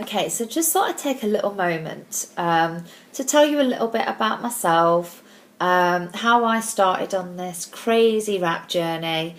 Okay, so just thought I'd take a little moment to tell you a little bit about myself, how I started on this crazy rap journey,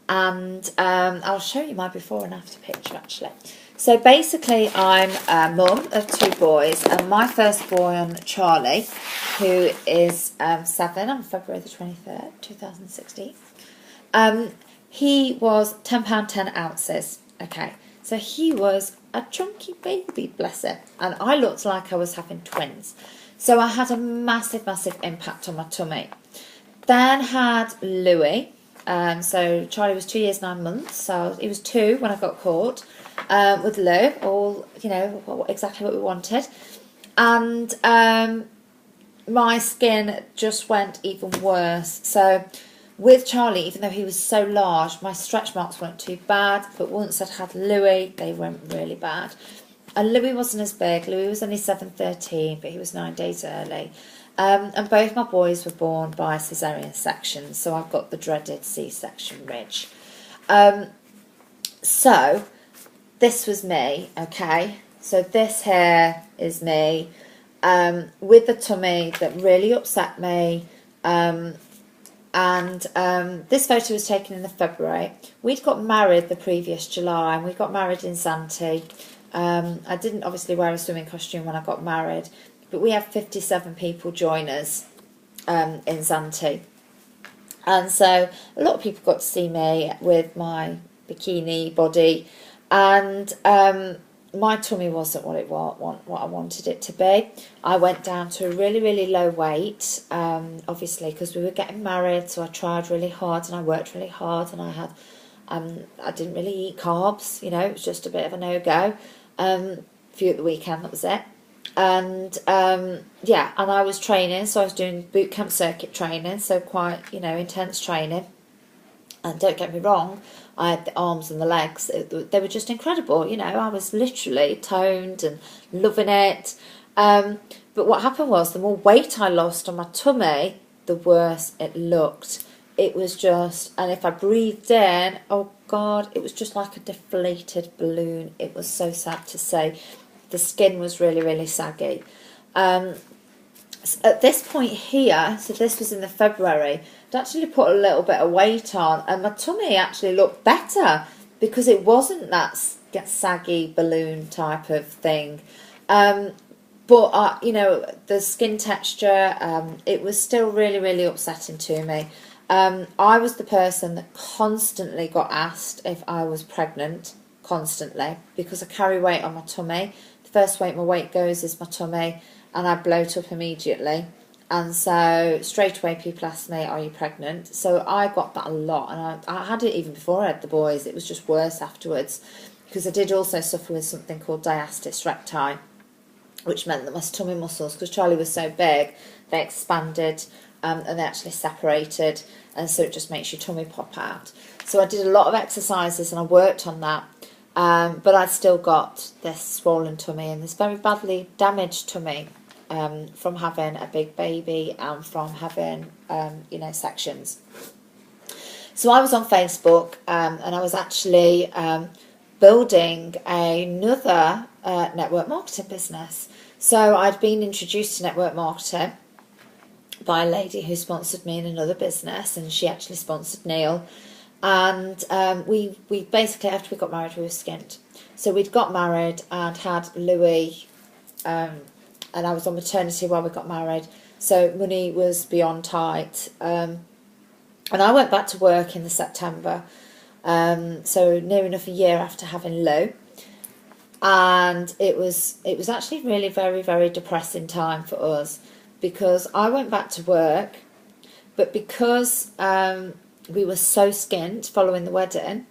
and I'll show you my before and after picture actually. So basically I'm a mum of two boys, and my firstborn, Charlie, who is 7 on February the 23rd, 2016, he was £10 10 ounces, okay. So he was a chunky baby, bless him. And I looked like I was having twins. So I had a massive, massive impact on my tummy. Then had Louis. So Charlie was 2 years, 9 months. So he was 2 when I got caught with Lou. All, you know, exactly what we wanted. And my skin just went even worse. So with Charlie, even though he was so large, my stretch marks weren't too bad. But once I'd had Louis, they went really bad. And Louis wasn't as big. Louis was only 7'13", but he was 9 days early. And both my boys were born by caesarean section, so I've got the dreaded C-section ridge. So this was me, okay? So this here is me with the tummy that really upset me. This photo was taken in the February. We'd got married the previous July, and we got married in Zante. I didn't obviously wear a swimming costume when I got married, but we had 57 people join us in Zante. And so a lot of people got to see me with my bikini body, and my tummy wasn't what I wanted it to be. I went down to a really, really low weight, obviously, because we were getting married, so I tried really hard and I worked really hard, and I had, I didn't really eat carbs, you know, it was just a bit of a no-go. A few at the weekend, that was it. And, yeah, and I was training, so I was doing boot camp circuit training, so quite, you know, intense training. And don't get me wrong, I had the arms and the legs. They were just incredible. You know, I was literally toned and loving it. But what happened was, the more weight I lost on my tummy, the worse it looked. It was just, and if I breathed in, oh God, it was just like a deflated balloon. It was so sad to say. The skin was really, really saggy. At this point here, so this was in the February, I'd actually put a little bit of weight on, and my tummy actually looked better because it wasn't that saggy balloon type of thing. But you know, the skin texture, it was still really, really upsetting to me. I was the person that constantly got asked if I was pregnant, constantly, because I carry weight on my tummy. The first weight my weight goes is my tummy, and I bloat up immediately. And so straight away people asked me, are you pregnant? So I got that a lot, and I had it even before I had the boys. It was just worse afterwards, because I did also suffer with something called diastasis recti, which meant that my tummy muscles, because Charlie was so big, they expanded and they actually separated, and so it just makes your tummy pop out. So I did a lot of exercises and I worked on that. But I'd still got this swollen tummy and this very badly damaged tummy from having a big baby and from having, you know, sections. So I was on Facebook and I was actually building another network marketing business. So I'd been introduced to network marketing by a lady who sponsored me in another business, and she actually sponsored Neil. And we basically, after we got married, we were skint. So we'd got married and had Louis, and I was on maternity while we got married. So money was beyond tight. And I went back to work in the September, so near enough a year after having Lou. And it was actually really very, very depressing time for us, because I went back to work, but because we were so skint following the wedding,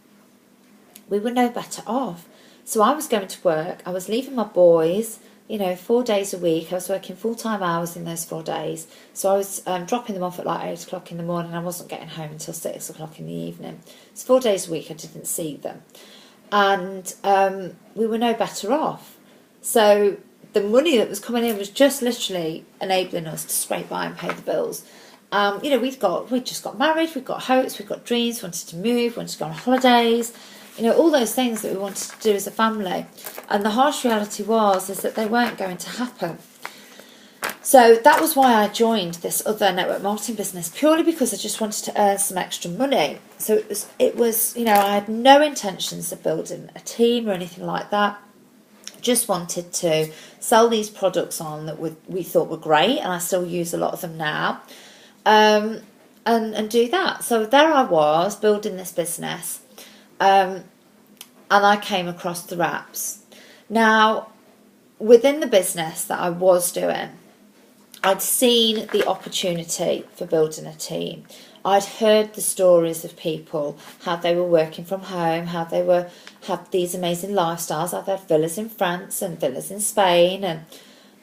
we were no better off. So I was going to work, I was leaving my boys, you know, 4 days a week. I was working full-time hours in those 4 days. So I was dropping them off at like 8 o'clock in the morning. I wasn't getting home until 6 o'clock in the evening. So 4 days a week I didn't see them. And we were no better off. So the money that was coming in was just literally enabling us to scrape by and pay the bills. You know, we just got married, we've got hopes, we've got dreams, wanted to move, wanted to go on holidays. all those things that we wanted to do as a family. And the harsh reality is that they weren't going to happen. So that was why I joined this other network marketing business, purely because I just wanted to earn some extra money. So it was I had no intentions of building a team or anything like that. Just wanted to sell these products on that we thought were great, and I still use a lot of them now, and do that. So there I was building this business, and I came across the wraps. Now, within the business that I was doing, I'd seen the opportunity for building a team. I'd heard the stories of people, how they were working from home, how they had these amazing lifestyles. I've had villas in France and villas in Spain, and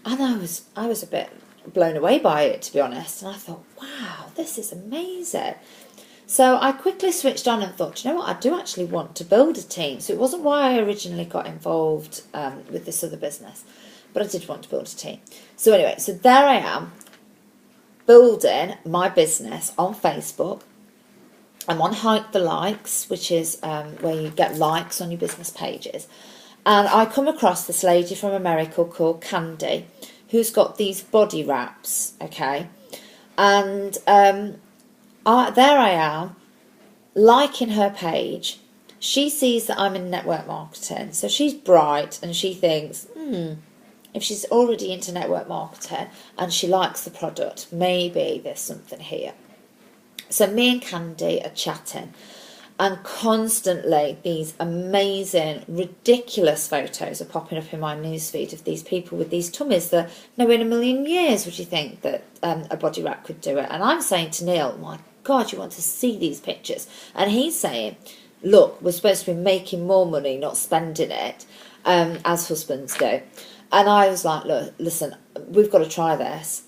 I was a bit blown away by it, to be honest. And I thought, wow, this is amazing. So I quickly switched on and thought, you know what, I do actually want to build a team. So it wasn't why I originally got involved with this other business, but I did want to build a team. So anyway, so there I am, building my business on Facebook. I'm on Hike the Likes, which is where you get likes on your business pages. And I come across this lady from America called Candy, who's got these body wraps, okay? And there I am, liking her page. She sees that I'm in network marketing, so she's bright, and she thinks, if she's already into network marketing and she likes the product, maybe there's something here. So me and Candy are chatting, and constantly these amazing, ridiculous photos are popping up in my newsfeed of these people with these tummies that no in a million years would you think that a body wrap could do it. And I'm saying to Neil, my God, you want to see these pictures? And he's saying, look, we're supposed to be making more money, not spending it, as husbands do. And I was like, look, listen, we've got to try this.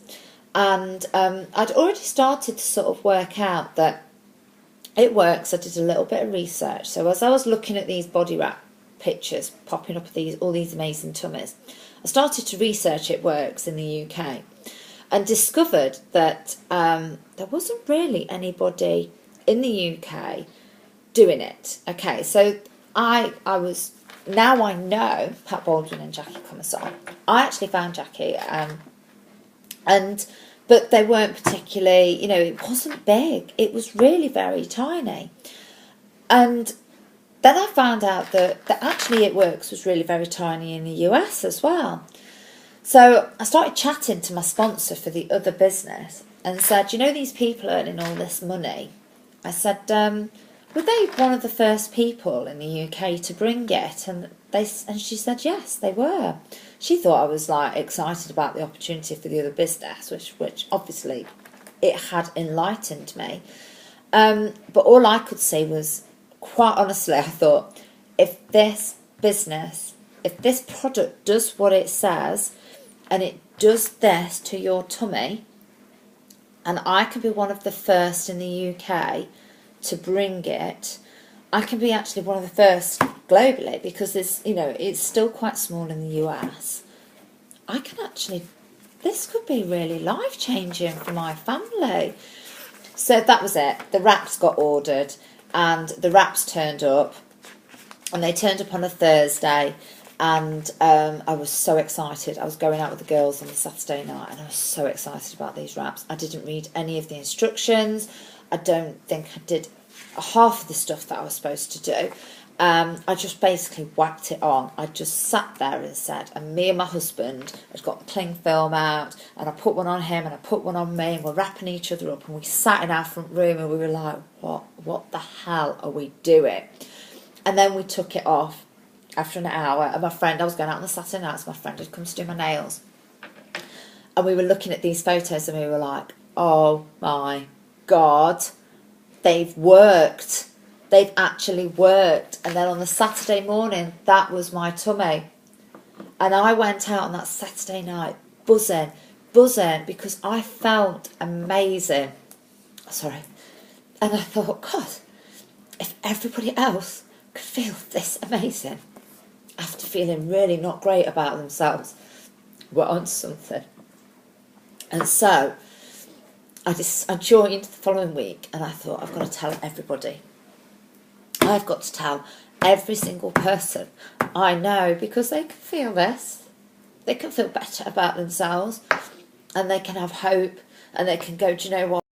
And I'd already started to sort of work out that it works. I did a little bit of research. So as I was looking at these body wrap pictures popping up all these amazing tummies, I started to research it works in the UK, and discovered that there wasn't really anybody in the UK doing it. Okay, so I know Pat Baldwin and Jackie Commerson. I actually found Jackie, but they weren't particularly, it wasn't big. It was really very tiny. And then I found out that actually It Works was really very tiny in the US as well. So I started chatting to my sponsor for the other business and said, these people earning all this money. I said, were they one of the first people in the UK to bring it? And she said, yes, they were. She thought I was excited about the opportunity for the other business, which obviously it had enlightened me. But all I could see was, quite honestly, I thought, if this product does what it says, and it does this to your tummy, and I can be one of the first in the UK to bring it, I can be actually one of the first globally, because it's still quite small in the US. I can actually, this could be really life-changing for my family. So that was it. The wraps got ordered, and the wraps turned up, and they turned up on a Thursday, and I was so excited. I was going out with the girls on the Saturday night, and I was so excited about these wraps. I didn't read any of the instructions. I don't think I did half of the stuff that I was supposed to do. I just basically whacked it on. I just sat there and said, and me and my husband had got the cling film out, and I put one on him and I put one on me, and we're wrapping each other up, and we sat in our front room and we were like, what the hell are we doing? And then we took it off after an hour, and I was going out on the Saturday night, so my friend had come to do my nails, and we were looking at these photos and we were like, oh my God, they've worked. They've actually worked. And then on the Saturday morning, that was my tummy. And I went out on that Saturday night buzzing, because I felt amazing. Sorry. And I thought, God, if everybody else could feel this amazing after feeling really not great about themselves, we're on something. And so I joined the following week, and I thought, I've got to tell everybody. I've got to tell every single person I know, because they can feel this. They can feel better about themselves, and they can have hope, and they can go, do you know what?